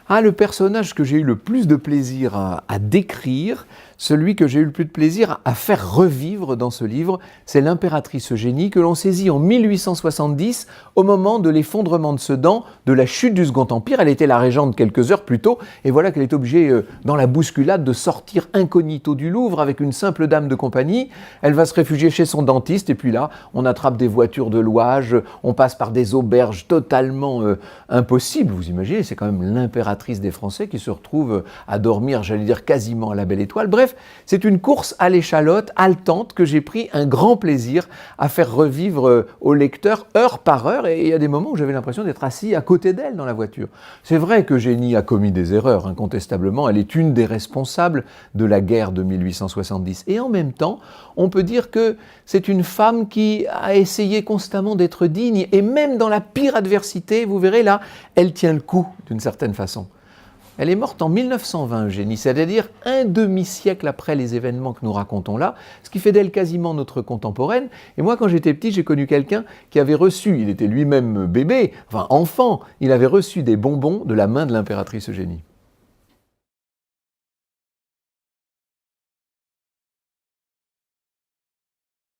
Ah, le personnage que j'ai eu le plus de plaisir à décrire, celui que j'ai eu le plus de plaisir à faire revivre dans ce livre, c'est l'impératrice Eugénie que l'on saisit en 1870 au moment de l'effondrement de Sedan, de la chute du Second Empire. Elle était la régente quelques heures plus tôt et voilà qu'elle est obligée, dans la bousculade, de sortir incognito du Louvre avec une simple dame de compagnie. Elle va se réfugier chez son dentiste et puis là, on attrape des voitures de louage, on passe par des auberges totalement impossibles. Vous imaginez, c'est quand même l'impératrice des Français qui se retrouve à dormir, j'allais dire quasiment à la belle étoile. Bref, c'est une course à l'échalote haletante que j'ai pris un grand plaisir à faire revivre au lecteur heure par heure, et il y a des moments où j'avais l'impression d'être assis à côté d'elle dans la voiture. C'est vrai que Eugénie a commis des erreurs, incontestablement, elle est une des responsables de la guerre de 1870, et en même temps, on peut dire que c'est une femme qui a essayé constamment d'être digne, et même dans la pire adversité, vous verrez là, elle tient le coup d'une certaine façon. Elle est morte en 1920, Eugénie, c'est-à-dire un demi-siècle après les événements que nous racontons là, ce qui fait d'elle quasiment notre contemporaine. Et moi, quand j'étais petit, j'ai connu quelqu'un qui avait reçu, il était lui-même bébé, enfin enfant, il avait reçu des bonbons de la main de l'impératrice Eugénie.